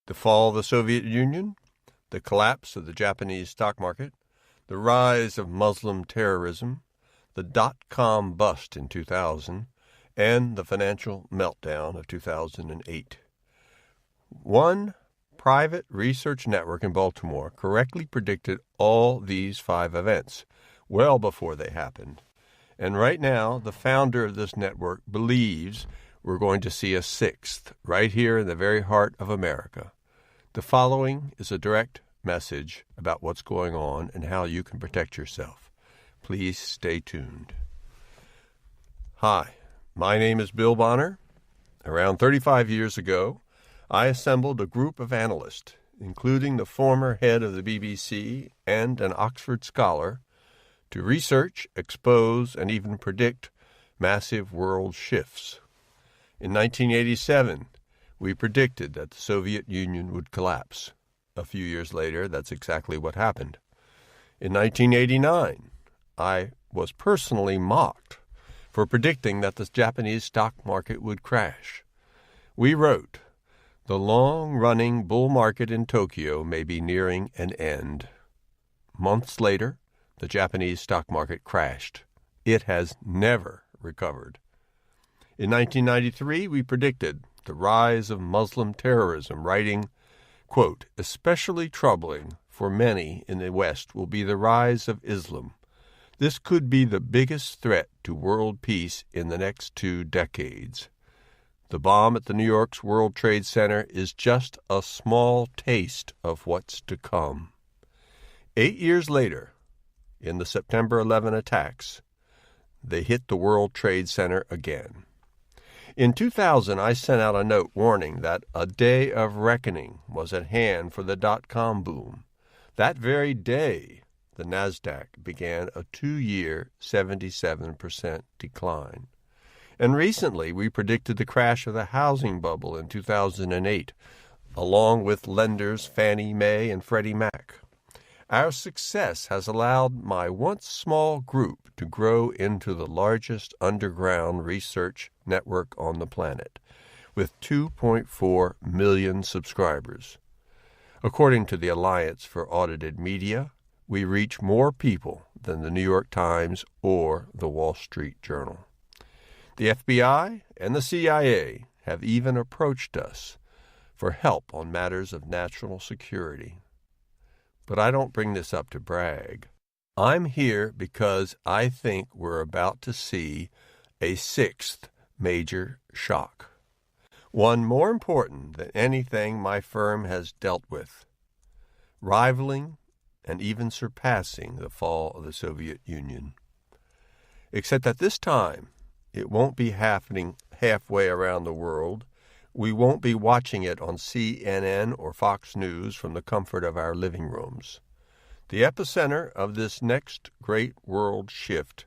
the fall of the Soviet Union, the collapse of the Japanese stock market, the rise of Muslim terrorism, the dot-com bust in 2000, and the financial meltdown of 2008. One private research network in Baltimore correctly predicted all these 5 events well before they happened. And right now, the founder of this network believes we're going to see a 6th right here in the very heart of America. The following is a direct message about what's going on and how you can protect yourself. Please stay tuned. Hi, my name is Bill Bonner. Around 35 years ago, I assembled a group of analysts, including the former head of the BBC and an Oxford scholar, to research, expose, and even predict massive world shifts. In 1987, we predicted that the Soviet Union would collapse. A few years later, that's exactly what happened. In 1989, I was personally mocked for predicting that the Japanese stock market would crash. We wrote, "The long-running bull market in Tokyo may be nearing an end." Months later, the Japanese stock market crashed. It has never recovered. In 1993, we predicted the rise of Muslim terrorism, writing, quote, "Especially troubling for many in the West will be the rise of Islam. This could be the biggest threat to world peace in the next 2 decades. The bomb at the New York's World Trade Center is just a small taste of what's to come." 8 years later, in the September 11 attacks, they hit the World Trade Center again. In 2000, I sent out a note warning that a day of reckoning was at hand for the dot-com boom. That very day, the NASDAQ began a 2-year 77% decline. And recently, we predicted the crash of the housing bubble in 2008, along with lenders Fannie Mae and Freddie Mac. Our success has allowed my once small group to grow into the largest underground research network on the planet, with 2.4 million subscribers. According to the Alliance for Audited Media, we reach more people than the New York Times or the Wall Street Journal. The FBI and the CIA have even approached us for help on matters of national security. But I don't bring this up to brag. I'm here because I think we're about to see a 6th major shock, one more important than anything my firm has dealt with, rivaling and even surpassing the fall of the Soviet Union. Except that this time, it won't be happening halfway around the world. We won't be watching it on CNN or Fox News from the comfort of our living rooms. The epicenter of this next great world shift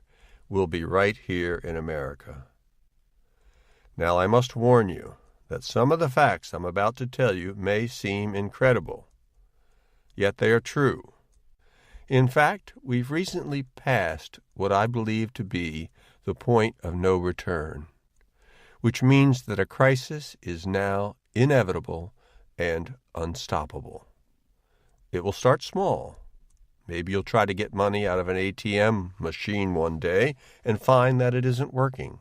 will be right here in America. Now, I must warn you that some of the facts I'm about to tell you may seem incredible, yet they are true. In fact, we've recently passed what I believe to be the point of no return, which means that a crisis is now inevitable and unstoppable. It will start small. Maybe you'll try to get money out of an ATM machine one day and find that it isn't working.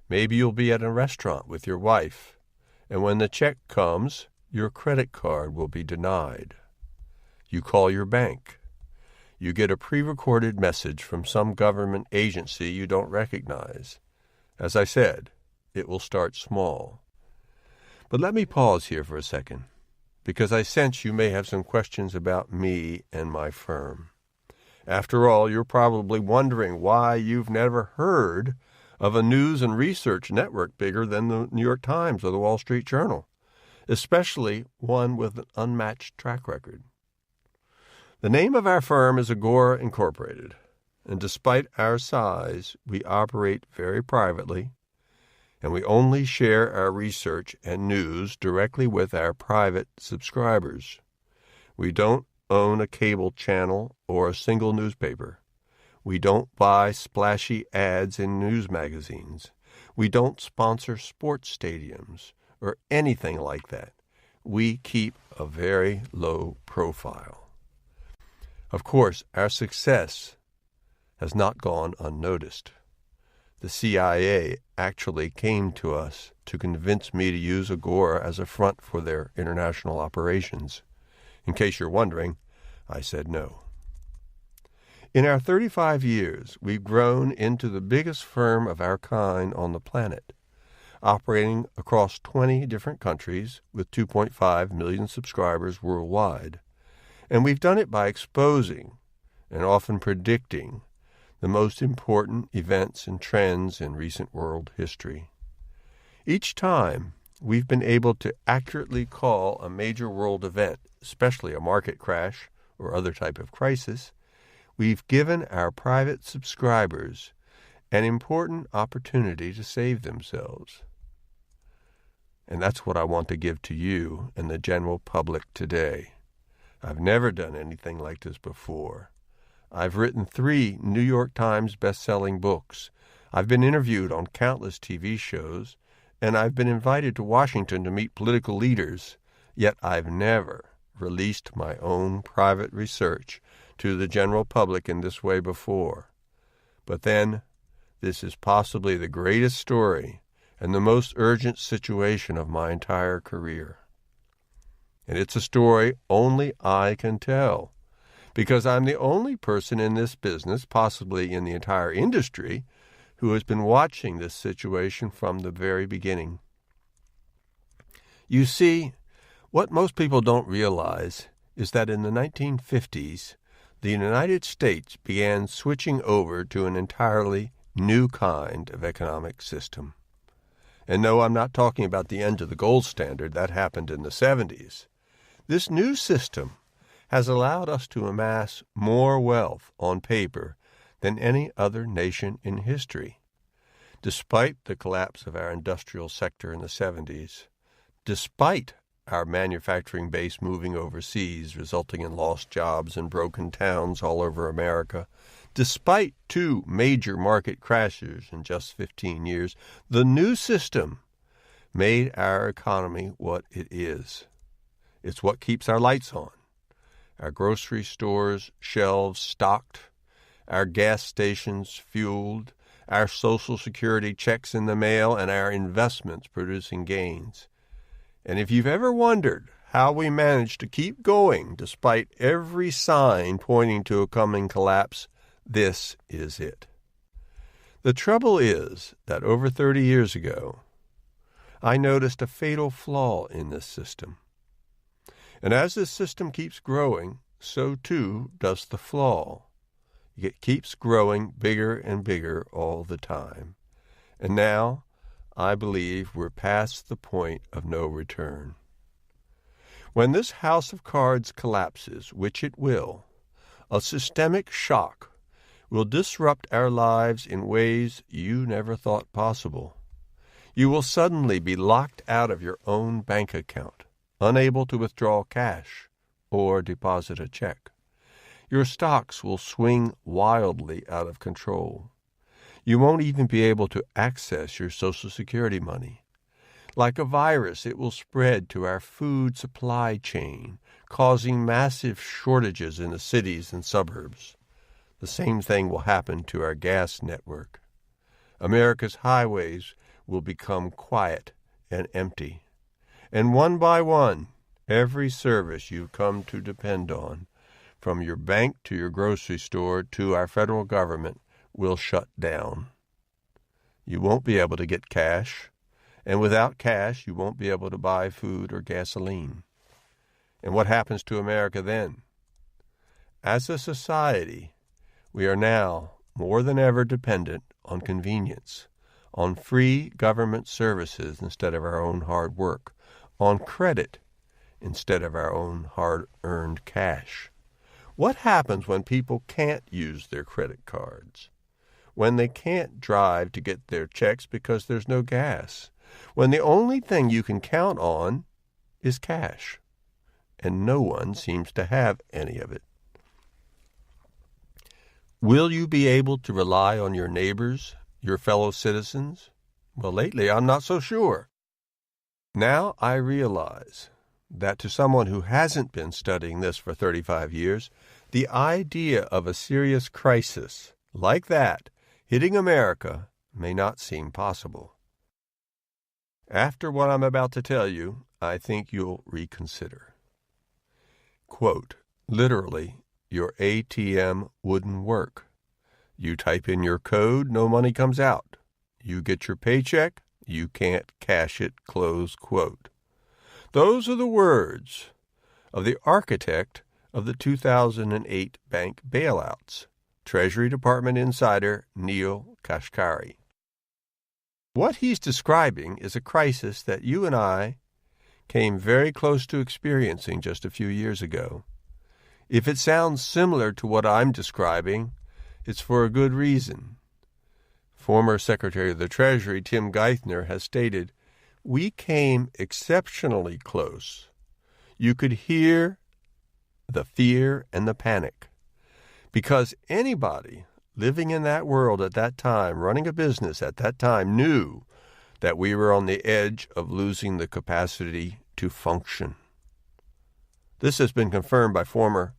Maybe you'll be at a restaurant with your wife, and when the check comes, your credit card will be denied. You call your bank. You get a pre-recorded message from some government agency you don't recognize. As I said, it will start small. But let me pause here for a second, because I sense you may have some questions about me and my firm. After all, you're probably wondering why you've never heard of a news and research network bigger than the New York Times or the Wall Street Journal, especially one with an unmatched track record. The name of our firm is Agora Incorporated, and despite our size, we operate very privately, and we only share our research and news directly with our private subscribers. We don't own a cable channel or a single newspaper. We don't buy splashy ads in news magazines. We don't sponsor sports stadiums or anything like that. we keep a very low profile. Of course, our success has not gone unnoticed. The CIA actually came to us to convince me to use Agora as a front for their international operations. In case you're wondering, I said no. In our 35 years, we've grown into the biggest firm of our kind on the planet, operating across 20 different countries with 2.5 million subscribers worldwide. And we've done it by exposing and often predicting the most important events and trends in recent world history. Each time, we've been able to accurately call a major world event, especially a market crash or other type of crisis. We've given our private subscribers an important opportunity to save themselves. And that's what I want to give to you and the general public today. I've never done anything like this before. I've written 3 New York Times best-selling books. I've been interviewed on countless TV shows, and I've been invited to Washington to meet political leaders, yet I've never released my own private research to the general public in this way before. But then, this is possibly the greatest story and the most urgent situation of my entire career. And it's a story only I can tell, because I'm the only person in this business, possibly in the entire industry, who has been watching this situation from the very beginning. You see, what most people don't realize is that in the 1950s, the United States began switching over to an entirely new kind of economic system. And no, I'm not talking about the end of the gold standard. That happened in the 70s. This new system has allowed us to amass more wealth on paper than any other nation in history. Despite the collapse of our industrial sector in the 70s, despite our manufacturing base moving overseas, resulting in lost jobs and broken towns all over America, despite 2 major market crashes in just 15 years, the new system made our economy what it is. It's what keeps our lights on, our grocery stores' shelves stocked, our gas stations fueled, our Social Security checks in the mail, and our investments producing gains. And if you've ever wondered how we managed to keep going despite every sign pointing to a coming collapse, this is it. The trouble is that over 30 years ago, I noticed a fatal flaw in this system. And as this system keeps growing, so too does the flaw. It keeps growing bigger and bigger all the time. And now, I believe we're past the point of no return. When this house of cards collapses, which it will, a systemic shock will disrupt our lives in ways you never thought possible. You will suddenly be locked out of your own bank account, unable to withdraw cash or deposit a check. Your stocks will swing wildly out of control. You won't even be able to access your Social Security money. Like a virus, it will spread to our food supply chain, causing massive shortages in the cities and suburbs. The same thing will happen to our gas network. America's highways will become quiet and empty. And one by one, every service you've come to depend on, from your bank to your grocery store to our federal government, will shut down. You won't be able to get cash, and without cash, you won't be able to buy food or gasoline. And what happens to America then? As a society, we are now more than ever dependent on convenience, on free government services instead of our own hard work, on credit instead of our own hard-earned cash. What happens when people can't use their credit cards? When they can't drive to get their checks because there's no gas? When the only thing you can count on is cash, and no one seems to have any of it? Will you be able to rely on your neighbors, your fellow citizens? Well, lately I'm not so sure. Now I realize that to someone who hasn't been studying this for 35 years, the idea of a serious crisis like that hitting America may not seem possible. After what I'm about to tell you, I think you'll reconsider. Quote, literally, your ATM wouldn't work. You type in your code, no money comes out. You get your paycheck, you can't cash it, close quote. Those are the words of the architect of the 2008 bank bailouts, Treasury Department insider Neel Kashkari. What he's describing is a crisis that you and I came very close to experiencing just a few years ago. If it sounds similar to what I'm describing, it's for a good reason. Former Secretary of the Treasury Tim Geithner has stated, "We came exceptionally close. You could hear the fear and the panic, because anybody living in that world at that time, running a business at that time, knew that we were on the edge of losing the capacity to function." This has been confirmed by former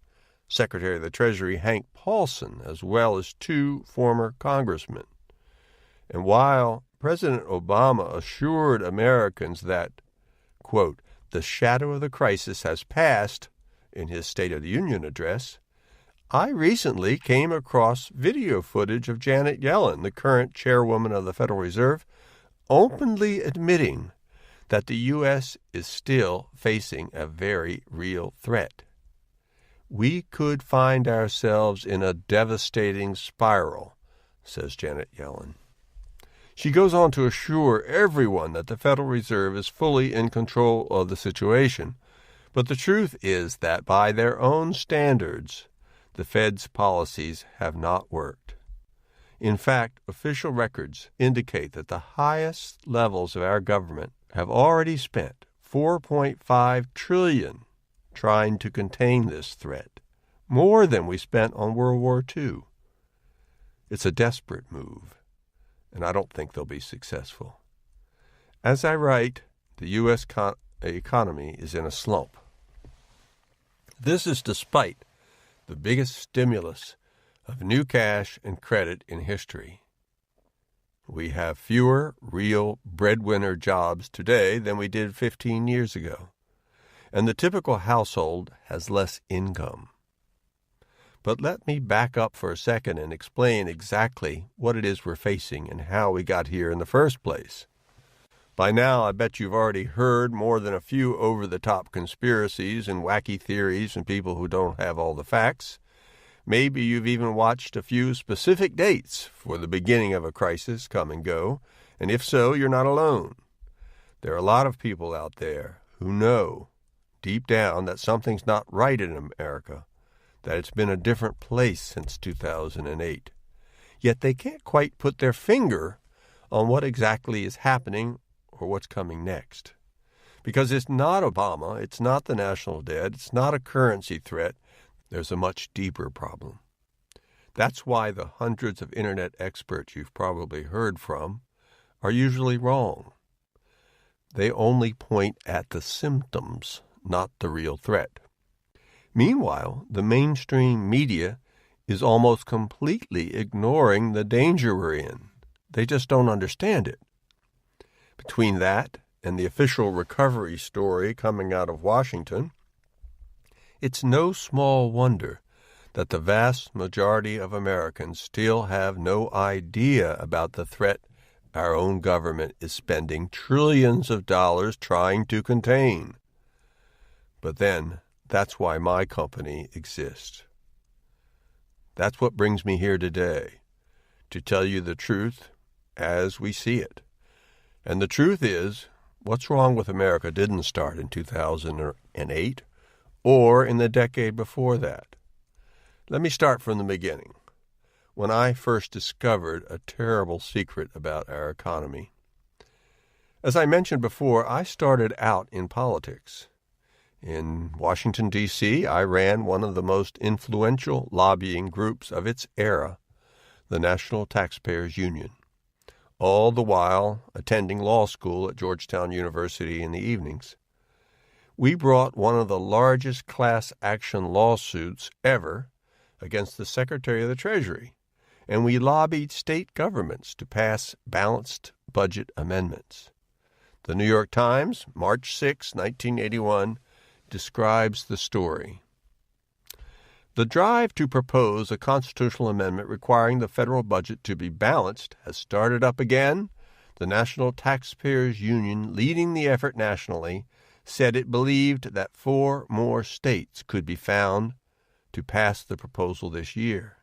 Secretary of the Treasury Hank Paulson, as well as two former congressmen. And while President Obama assured Americans that, quote, the shadow of the crisis has passed in his State of the Union address, I recently came across video footage of Janet Yellen, the current chairwoman of the Federal Reserve, openly admitting that the U.S. is still facing a very real threat. We could find ourselves in a devastating spiral, says Janet Yellen. She goes on to assure everyone that the Federal Reserve is fully in control of the situation, but the truth is that by their own standards, the Fed's policies have not worked. In fact, official records indicate that the highest levels of our government have already spent $4.5 trillion trying to contain this threat, more than we spent on World War II. It's a desperate move, and I don't think they'll be successful. As I write, the U.S. economy is in a slump. This is despite the biggest stimulus of new cash and credit in history. We have fewer real breadwinner jobs today than we did 15 years ago, and the typical household has less income. But let me back up for a second and explain exactly what it is we're facing and how we got here in the first place. By now, I bet you've already heard more than a few over-the-top conspiracies and wacky theories and people who don't have all the facts. Maybe you've even watched a few specific dates for the beginning of a crisis come and go, and if so, you're not alone. There are a lot of people out there who know deep down that something's not right in America, that it's been a different place since 2008. Yet they can't quite put their finger on what exactly is happening or what's coming next. Because it's not Obama, it's not the national debt, it's not a currency threat. There's a much deeper problem. That's why the hundreds of internet experts you've probably heard from are usually wrong. They only point at the symptoms, not the real threat. Meanwhile, the mainstream media is almost completely ignoring the danger we're in. They just don't understand it. Between that and the official recovery story coming out of Washington, it's no small wonder that the vast majority of Americans still have no idea about the threat our own government is spending trillions of dollars trying to contain. But then, that's why my company exists. That's what brings me here today, to tell you the truth as we see it. And the truth is, what's wrong with America didn't start in 2008 or in the decade before that. Let me start from the beginning. When I first discovered a terrible secret about our economy. As I mentioned before, I started out in politics. In Washington, D.C., I ran one of the most influential lobbying groups of its era, the National Taxpayers Union, all the while attending law school at Georgetown University in the evenings. we brought one of the largest class action lawsuits ever against the Secretary of the Treasury, and we lobbied state governments to pass balanced budget amendments. The New York Times, March 6, 1981, describes the story. The drive to propose a constitutional amendment requiring the federal budget to be balanced has started up again. The National Taxpayers Union, leading the effort nationally, said it believed that 4 more states could be found to pass the proposal this year.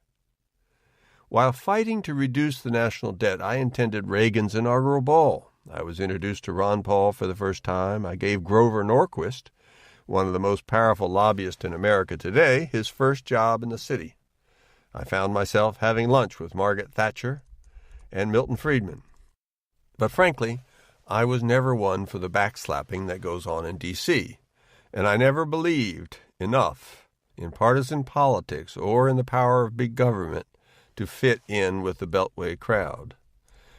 While fighting to reduce the national debt, I attended Reagan's inaugural ball. I was introduced to Ron Paul for the first time. I gave Grover Norquist, one of the most powerful lobbyists in America today, his first job in the city. I found myself having lunch with Margaret Thatcher and Milton Friedman. But frankly, I was never one for the backslapping that goes on in D.C., and I never believed enough in partisan politics or in the power of big government to fit in with the Beltway crowd.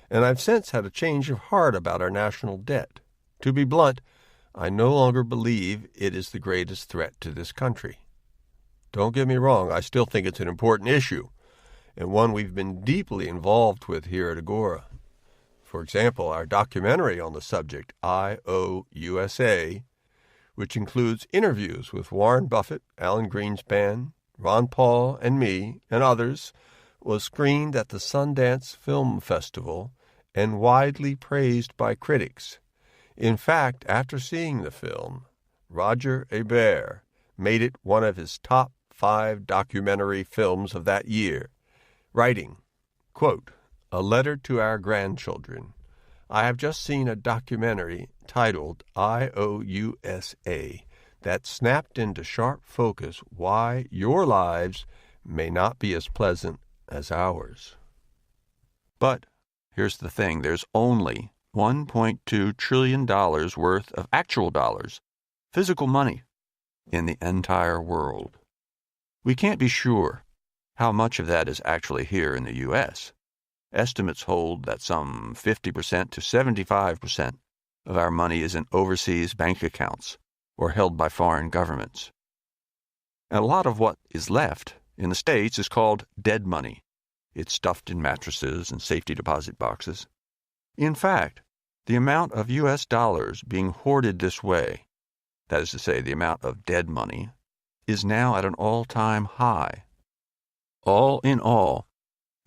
And I've since had a change of heart about our national debt. To be blunt, I no longer believe it is the greatest threat to this country. Don't get me wrong, I still think it's an important issue, and one we've been deeply involved with here at Agora. For example, our documentary on the subject, IOUSA, which includes interviews with Warren Buffett, Alan Greenspan, Ron Paul, and me, and others, was screened at the Sundance Film Festival and widely praised by critics. In fact, after seeing the film, Roger Ebert made it one of his top 5 documentary films of that year, writing, quote, "A letter to our grandchildren. I have just seen a documentary titled IOUSA that snapped into sharp focus why your lives may not be as pleasant as ours." But here's the thing, there's only $1.2 trillion worth of actual dollars, physical money, in the entire world. We can't be sure how much of that is actually here in the U.S. Estimates hold that some 50% to 75% of our money is in overseas bank accounts or held by foreign governments. And a lot of what is left in the States is called dead money. It's stuffed in mattresses and safety deposit boxes. In fact, the amount of U.S. dollars being hoarded this way, that is to say, the amount of dead money, is now at an all-time high. All in all,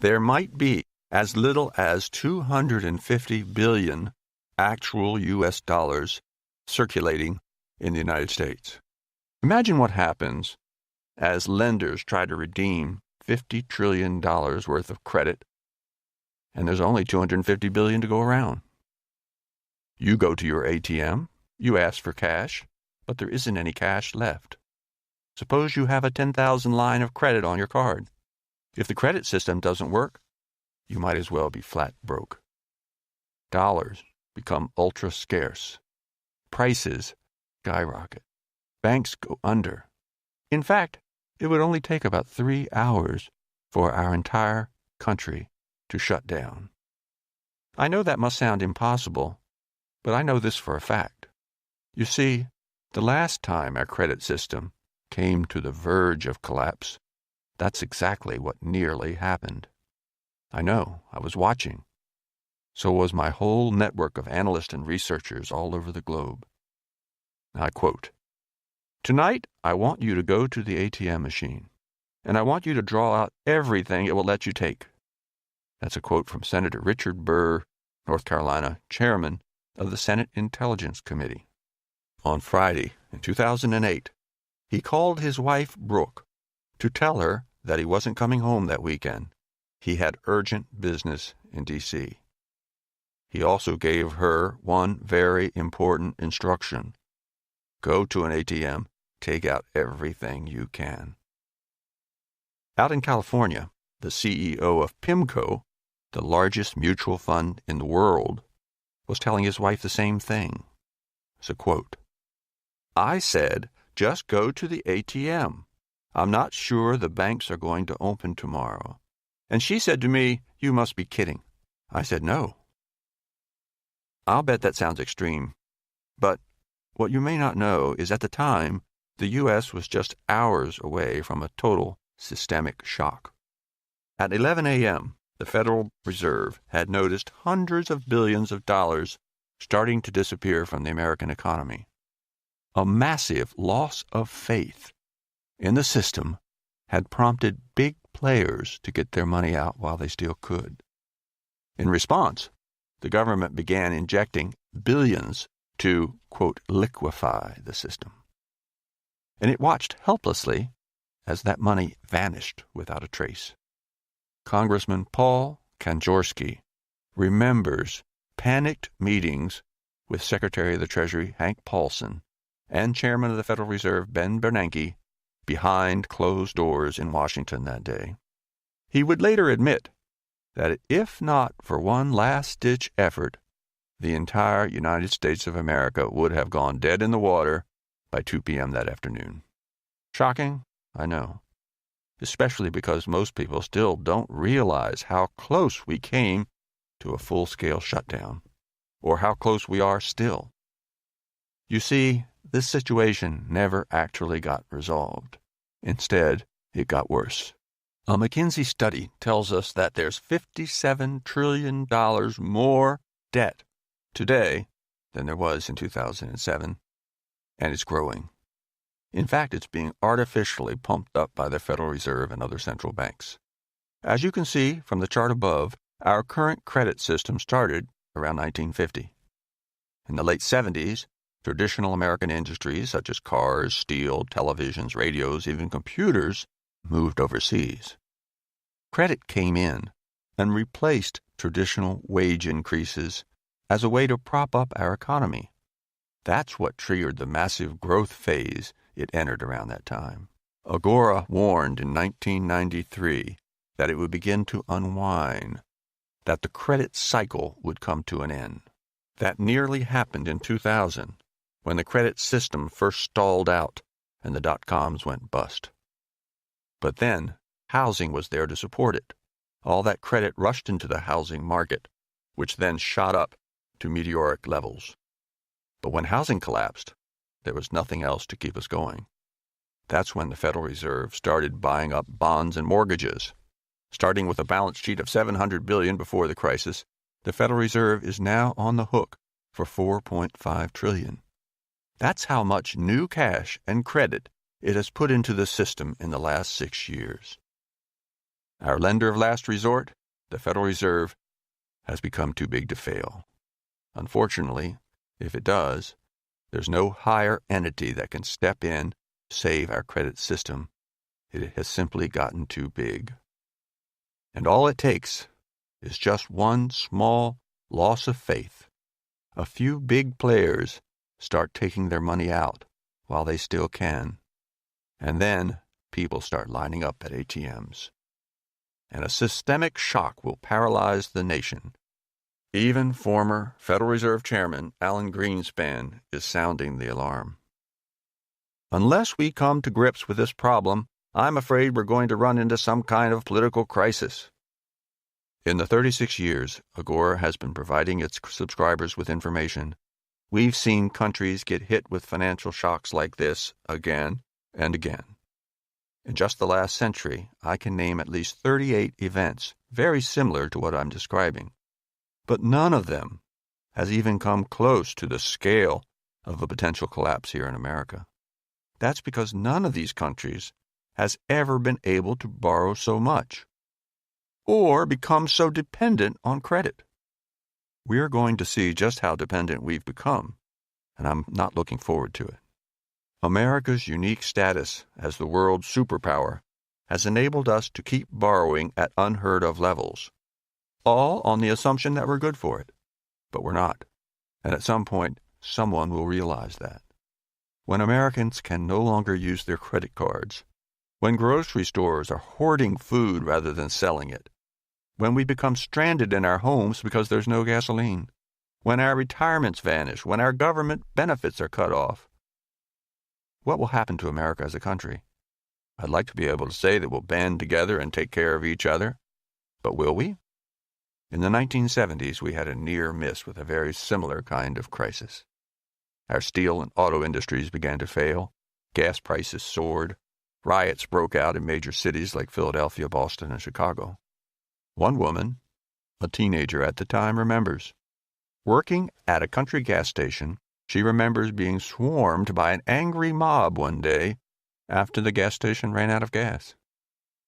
there might be as little as 250 billion actual U.S. dollars circulating in the United States. Imagine what happens as lenders try to redeem $50 trillion worth of credit, and there's only 250 billion to go around. You go to your ATM, you ask for cash, but there isn't any cash left. Suppose you have a 10,000 line of credit on your card. If the credit system doesn't work, you might as well be flat broke. Dollars become ultra scarce. Prices skyrocket. Banks go under. In fact, it would only take about 3 hours for our entire country to shut down. I know that must sound impossible, but I know this for a fact. You see, the last time our credit system came to the verge of collapse, that's exactly what nearly happened. I know, I was watching. So was my whole network of analysts and researchers all over the globe. I quote, "Tonight, I want you to go to the ATM machine, and I want you to draw out everything it will let you take." That's a quote from Senator Richard Burr, North Carolina, chairman of the Senate Intelligence Committee. On Friday, in 2008, he called his wife, Brooke, to tell her that he wasn't coming home that weekend. He had urgent business in D.C. He also gave her one very important instruction. Go to an ATM, take out everything you can. Out in California, the CEO of PIMCO, the largest mutual fund in the world, was telling his wife the same thing. It's a quote. "I said, just go to the ATM. I'm not sure the banks are going to open tomorrow. And she said to me, 'You must be kidding.' I said, 'No.' I'll bet that sounds extreme, but what you may not know is at the time, the U.S. was just hours away from a total systemic shock. At 11 a.m., the Federal Reserve had noticed hundreds of billions of dollars starting to disappear from the American economy. A massive loss of faith in the system had prompted big players to get their money out while they still could. In response, the government began injecting billions to, quote, liquefy the system. And it watched helplessly as that money vanished without a trace. Congressman Paul Kanjorski remembers panicked meetings with Secretary of the Treasury Hank Paulson and Chairman of the Federal Reserve Ben Bernanke behind closed doors in Washington that day. He would later admit that if not for one last-ditch effort, the entire United States of America would have gone dead in the water by 2 p.m. that afternoon. Shocking, I know, especially because most people still don't realize how close we came to a full-scale shutdown, or how close we are still. You see, this situation never actually got resolved. Instead, it got worse. A McKinsey study tells us that there's $57 trillion more debt today than there was in 2007, and it's growing. In fact, it's being artificially pumped up by the Federal Reserve and other central banks. As you can see from the chart above, our current credit system started around 1950. In the late 70s, traditional American industries such as cars, steel, televisions, radios, even computers moved overseas. Credit came in and replaced traditional wage increases as a way to prop up our economy. That's what triggered the massive growth phase it entered around that time. Agora warned in 1993 that it would begin to unwind, that the credit cycle would come to an end. That nearly happened in 2000, when the credit system first stalled out and the dot-coms went bust. But then, housing was there to support it. All that credit rushed into the housing market, which then shot up to meteoric levels. But when housing collapsed, there was nothing else to keep us going. That's when the Federal Reserve started buying up bonds and mortgages. Starting with a balance sheet of $700 billion before the crisis, the Federal Reserve is now on the hook for $4.5 trillion. That's how much new cash and credit it has put into the system in the last 6 years. Our lender of last resort, the Federal Reserve, has become too big to fail. Unfortunately, if it does, there's no higher entity that can step in to save our credit system. It has simply gotten too big. And all it takes is just one small loss of faith. A few big players start taking their money out while they still can. And then people start lining up at ATMs. And a systemic shock will paralyze the nation. Even former Federal Reserve Chairman Alan Greenspan is sounding the alarm. Unless we come to grips with this problem, I'm afraid we're going to run into some kind of political crisis. In the 36 years Agora has been providing its subscribers with information, we've seen countries get hit with financial shocks like this again and again. In just the last century, I can name at least 38 events very similar to what I'm describing. But none of them has even come close to the scale of a potential collapse here in America. That's because none of these countries has ever been able to borrow so much or become so dependent on credit. We're going to see just how dependent we've become, and I'm not looking forward to it. America's unique status as the world's superpower has enabled us to keep borrowing at unheard-of levels, all on the assumption that we're good for it. But we're not. And at some point, someone will realize that. When Americans can no longer use their credit cards, when grocery stores are hoarding food rather than selling it, when we become stranded in our homes because there's no gasoline, when our retirements vanish, when our government benefits are cut off, what will happen to America as a country? I'd like to be able to say that we'll band together and take care of each other, but will we? In the 1970s, we had a near miss with a very similar kind of crisis. Our steel and auto industries began to fail. Gas prices soared. Riots broke out in major cities like Philadelphia, Boston, and Chicago. One woman, a teenager at the time, remembers. Working at a country gas station, she remembers being swarmed by an angry mob one day after the gas station ran out of gas.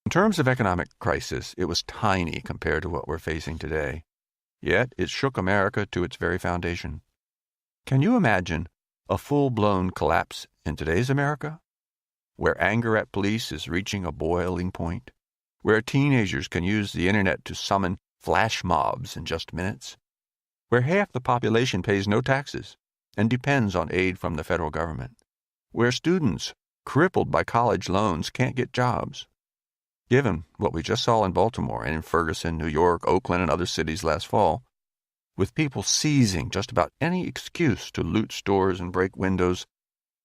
In terms of economic crisis, it was tiny compared to what we're facing today. Yet it shook America to its very foundation. Can you imagine a full-blown collapse in today's America, where anger at police is reaching a boiling point, where teenagers can use the internet to summon flash mobs in just minutes, where half the population pays no taxes and depends on aid from the federal government, where students, crippled by college loans, can't get jobs? Given what we just saw in Baltimore and in Ferguson, New York, Oakland, and other cities last fall, with people seizing just about any excuse to loot stores and break windows,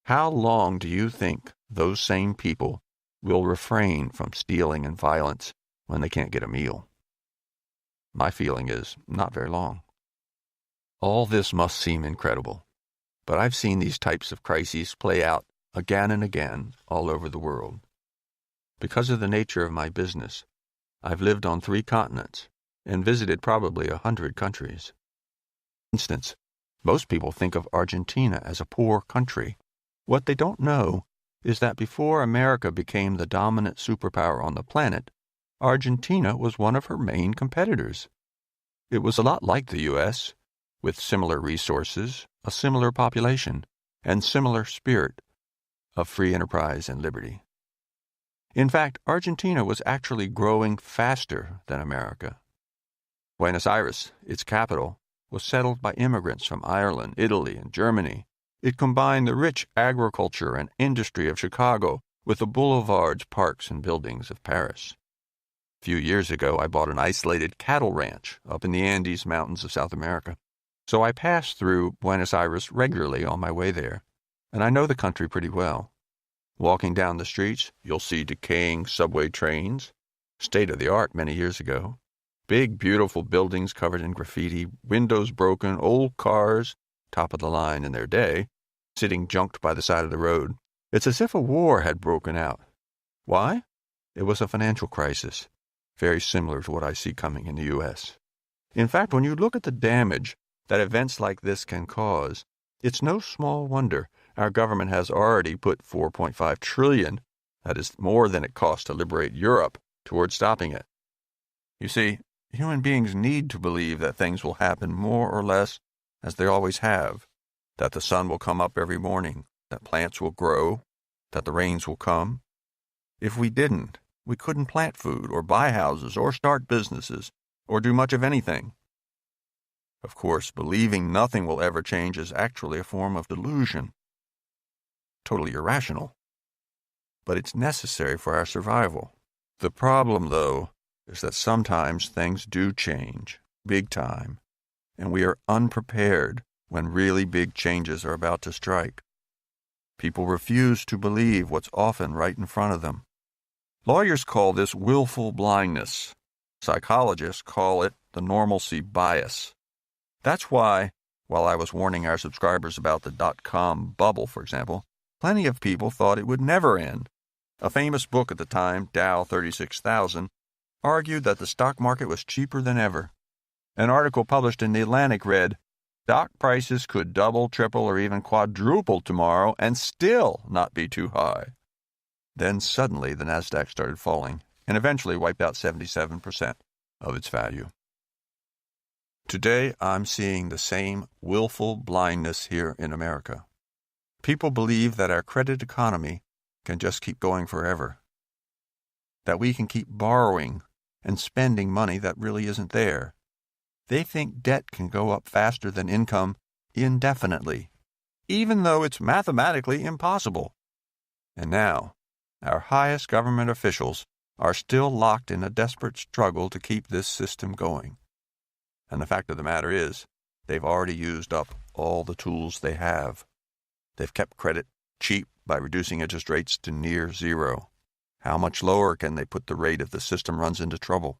how long do you think those same people will refrain from stealing and violence when they can't get a meal? My feeling is not very long. All this must seem incredible, but I've seen these types of crises play out again and again all over the world. Because of the nature of my business, I've lived on 3 continents and visited probably 100 countries. For instance, most people think of Argentina as a poor country. What they don't know is that before America became the dominant superpower on the planet, Argentina was one of her main competitors. It was a lot like the U.S., with similar resources, a similar population, and similar spirit of free enterprise and liberty. In fact, Argentina was actually growing faster than America. Buenos Aires, its capital, was settled by immigrants from Ireland, Italy, and Germany. It combined the rich agriculture and industry of Chicago with the boulevards, parks, and buildings of Paris. A few years ago, I bought an isolated cattle ranch up in the Andes Mountains of South America, so I passed through Buenos Aires regularly on my way there, and I know the country pretty well. Walking down the streets, you'll see decaying subway trains, state-of-the-art many years ago. Big, beautiful buildings covered in graffiti, windows broken, old cars, top of the line in their day, sitting junked by the side of the road. It's as if a war had broken out. Why? It was a financial crisis, very similar to what I see coming in the U.S. In fact, when you look at the damage that events like this can cause, it's no small wonder our government has already put $4.5 trillion, that is more than it cost to liberate Europe, towards stopping it. You see, human beings need to believe that things will happen more or less as they always have, that the sun will come up every morning, that plants will grow, that the rains will come. If we didn't, we couldn't plant food or buy houses or start businesses or do much of anything. Of course, believing nothing will ever change is actually a form of delusion. Totally irrational. But it's necessary for our survival. The problem, though, is that sometimes things do change, big time, and we are unprepared when really big changes are about to strike. People refuse to believe what's often right in front of them. Lawyers call this willful blindness. Psychologists call it the normalcy bias. That's why, while I was warning our subscribers about the dot-com bubble, for example, plenty of people thought it would never end. A famous book at the time, Dow 36,000, argued that the stock market was cheaper than ever. An article published in The Atlantic read, "Stock prices could double, triple, or even quadruple tomorrow and still not be too high." Then suddenly the Nasdaq started falling and eventually wiped out 77% of its value. Today, I'm seeing the same willful blindness here in America. People believe that our credit economy can just keep going forever, that we can keep borrowing and spending money that really isn't there. They think debt can go up faster than income indefinitely, even though it's mathematically impossible. And now, our highest government officials are still locked in a desperate struggle to keep this system going. And the fact of the matter is, they've already used up all the tools they have. They've kept credit cheap by reducing interest rates to near zero. How much lower can they put the rate if the system runs into trouble?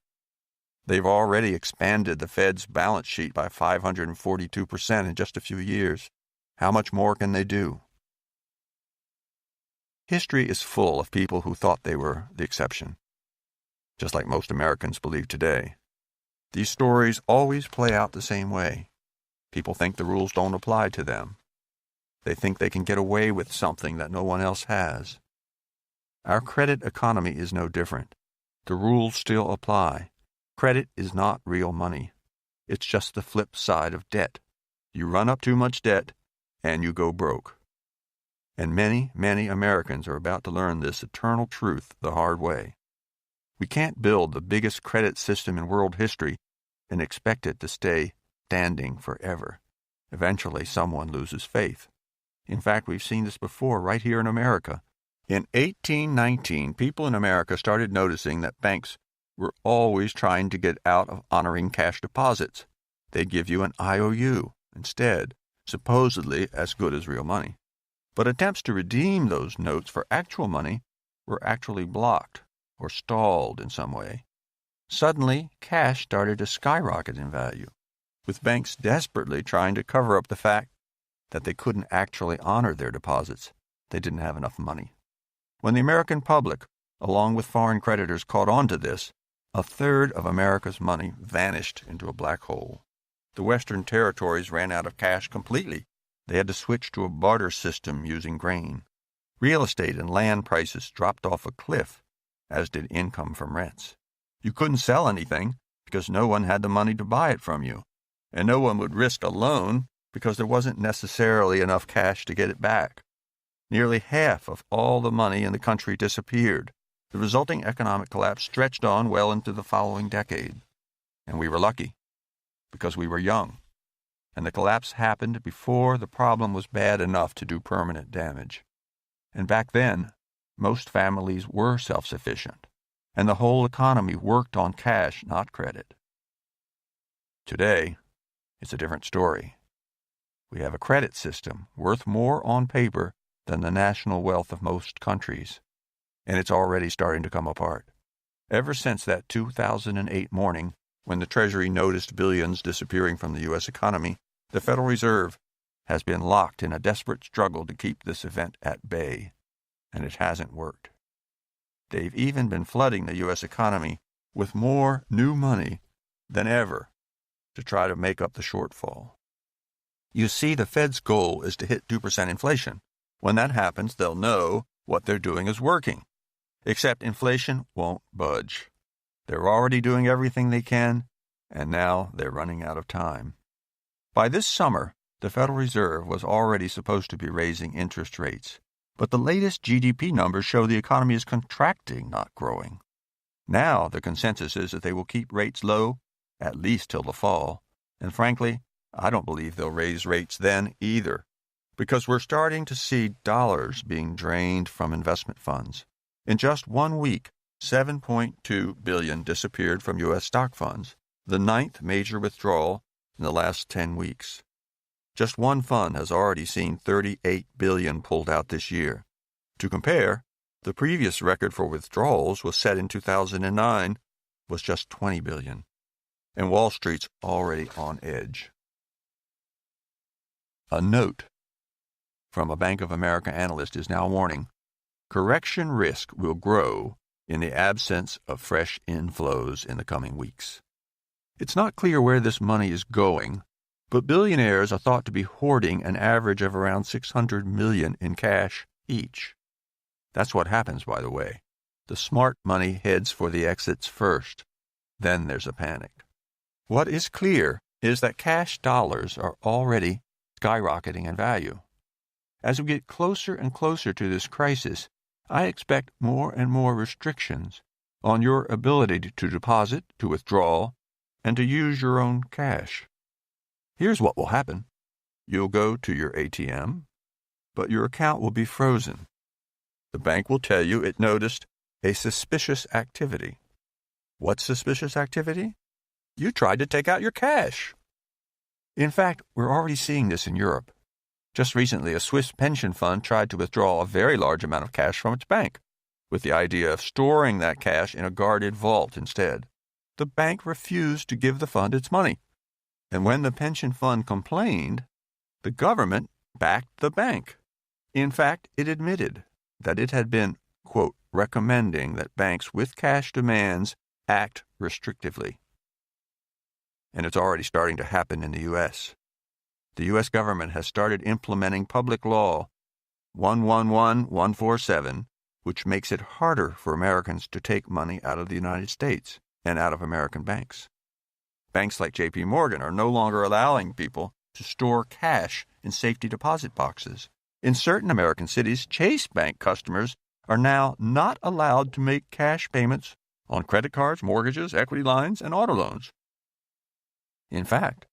They've already expanded the Fed's balance sheet by 542% in just a few years. How much more can they do? History is full of people who thought they were the exception, just like most Americans believe today. These stories always play out the same way. People think the rules don't apply to them. They think they can get away with something that no one else has. Our credit economy is no different. The rules still apply. Credit is not real money. It's just the flip side of debt. You run up too much debt, and you go broke. And many, many Americans are about to learn this eternal truth the hard way. We can't build the biggest credit system in world history and expect it to stay standing forever. Eventually, someone loses faith. In fact, we've seen this before right here in America. In 1819, people in America started noticing that banks were always trying to get out of honoring cash deposits. They'd give you an IOU instead, supposedly as good as real money. But attempts to redeem those notes for actual money were actually blocked or stalled in some way. Suddenly, cash started to skyrocket in value, with banks desperately trying to cover up the fact that they couldn't actually honor their deposits. They didn't have enough money. When the American public, along with foreign creditors, caught on to this, a third of America's money vanished into a black hole. The Western territories ran out of cash completely. They had to switch to a barter system using grain. Real estate and land prices dropped off a cliff, as did income from rents. You couldn't sell anything because no one had the money to buy it from you, and no one would risk a loan because there wasn't necessarily enough cash to get it back. Nearly half of all the money in the country disappeared. The resulting economic collapse stretched on well into the following decade. And we were lucky, because we were young. And the collapse happened before the problem was bad enough to do permanent damage. And back then, most families were self-sufficient, and the whole economy worked on cash, not credit. Today, it's a different story. We have a credit system worth more on paper than the national wealth of most countries, and it's already starting to come apart. Ever since that 2008 morning, when the Treasury noticed billions disappearing from the U.S. economy, the Federal Reserve has been locked in a desperate struggle to keep this event at bay, and it hasn't worked. They've even been flooding the U.S. economy with more new money than ever to try to make up the shortfall. You see, the Fed's goal is to hit 2% inflation. When that happens, they'll know what they're doing is working. Except inflation won't budge. They're already doing everything they can, and now they're running out of time. By this summer, the Federal Reserve was already supposed to be raising interest rates, but the latest GDP numbers show the economy is contracting, not growing. Now the consensus is that they will keep rates low, at least till the fall, and frankly, I don't believe they'll raise rates then either, because we're starting to see dollars being drained from investment funds. In just 1 week, $7.2 billion disappeared from U.S. stock funds, the 9th major withdrawal in the last 10 weeks. Just one fund has already seen $38 billion pulled out this year. To compare, the previous record for withdrawals was set in 2009, was just $20 billion, and Wall Street's already on edge. A note from a Bank of America analyst is now warning, correction risk will grow in the absence of fresh inflows in the coming weeks. It's not clear where this money is going, but billionaires are thought to be hoarding an average of around $600 million in cash each. That's what happens, by the way. The smart money heads for the exits first. Then there's a panic. What is clear is that cash dollars are already skyrocketing in value. As we get closer and closer to this crisis, I expect more and more restrictions on your ability to deposit, to withdraw, and to use your own cash. Here's what will happen. You'll go to your ATM, but your account will be frozen. The bank will tell you it noticed a suspicious activity. What suspicious activity? You tried to take out your cash. In fact, we're already seeing this in Europe. Just recently, a Swiss pension fund tried to withdraw a very large amount of cash from its bank, with the idea of storing that cash in a guarded vault instead. The bank refused to give the fund its money. And when the pension fund complained, the government backed the bank. In fact, it admitted that it had been, quote, recommending that banks with cash demands act restrictively. And it's already starting to happen in the U.S. The U.S. government has started implementing Public Law 111147, which makes it harder for Americans to take money out of the United States and out of American banks. Banks like J.P. Morgan are no longer allowing people to store cash in safety deposit boxes. In certain American cities, Chase Bank customers are now not allowed to make cash payments on credit cards, mortgages, equity lines, and auto loans. In fact,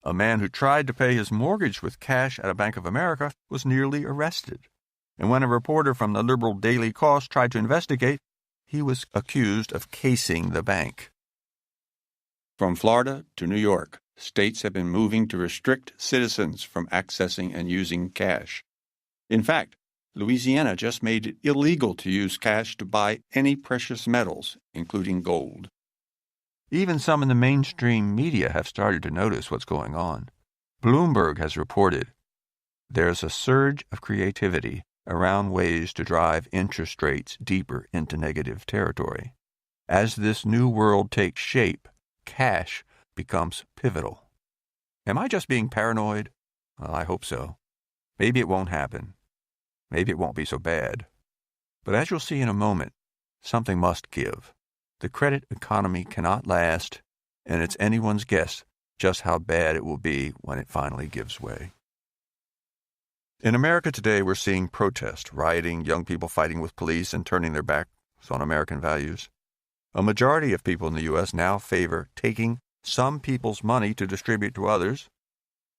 a man who tried to pay his mortgage with cash at a Bank of America was nearly arrested. And when a reporter from the liberal Daily Kos tried to investigate, he was accused of casing the bank. From Florida to New York, states have been moving to restrict citizens from accessing and using cash. In fact, Louisiana just made it illegal to use cash to buy any precious metals, including gold. Even some in the mainstream media have started to notice what's going on. Bloomberg has reported there's a surge of creativity around ways to drive interest rates deeper into negative territory. As this new world takes shape, cash becomes pivotal. Am I just being paranoid? Well, I hope so. Maybe it won't happen. Maybe it won't be so bad. But as you'll see in a moment, something must give. The credit economy cannot last, and it's anyone's guess just how bad it will be when it finally gives way. In America today, we're seeing protest, rioting, young people fighting with police and turning their backs on American values. A majority of people in the U.S. now favor taking some people's money to distribute to others.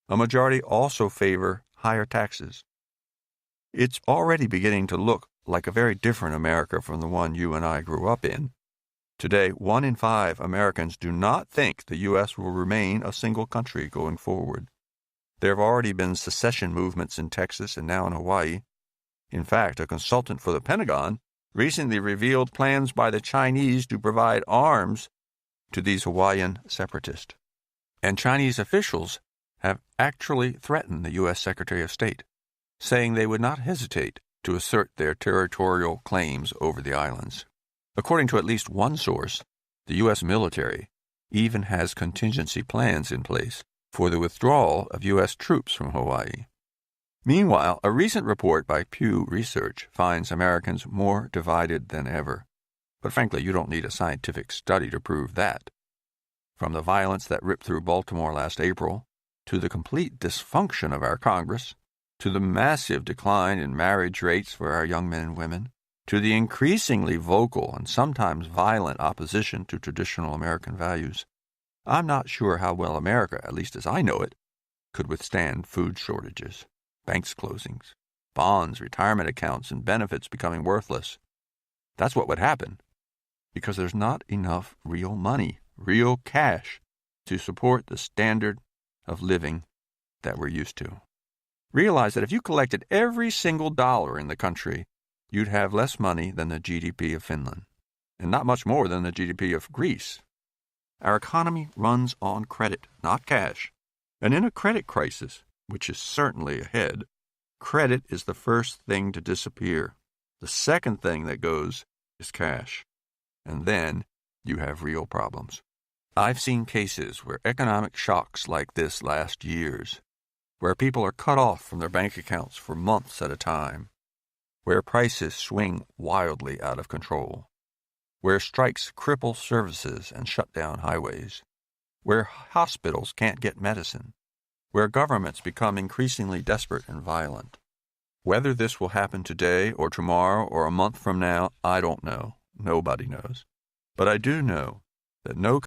A majority also favor higher taxes. It's already beginning to look like a very different America from the one you and I grew up in. Today, 1 in 5 Americans do not think the U.S. will remain a single country going forward. There have already been secession movements in Texas and now in Hawaii. In fact, a consultant for the Pentagon recently revealed plans by the Chinese to provide arms to these Hawaiian separatists. And Chinese officials have actually threatened the U.S. Secretary of State, saying they would not hesitate to assert their territorial claims over the islands. According to at least one source, the U.S. military even has contingency plans in place for the withdrawal of U.S. troops from Hawaii. Meanwhile, a recent report by Pew Research finds Americans more divided than ever. But frankly, you don't need a scientific study to prove that. From the violence that ripped through Baltimore last April, to the complete dysfunction of our Congress, to the massive decline in marriage rates for our young men and women, to the increasingly vocal and sometimes violent opposition to traditional American values, I'm not sure how well America, at least as I know it, could withstand food shortages, banks closings, bonds, retirement accounts, and benefits becoming worthless. That's what would happen, because there's not enough real money, real cash, to support the standard of living that we're used to. Realize that if you collected every single dollar in the country, you'd have less money than the GDP of Finland, and not much more than the GDP of Greece. Our economy runs on credit, not cash. And in a credit crisis, which is certainly ahead, credit is the first thing to disappear. The second thing that goes is cash. And then you have real problems. I've seen cases where economic shocks like this last years, where people are cut off from their bank accounts for months at a time, where prices swing wildly out of control, where strikes cripple services and shut down highways, where hospitals can't get medicine, where governments become increasingly desperate and violent. Whether this will happen today or tomorrow or a month from now, I don't know. Nobody knows. But I do know that no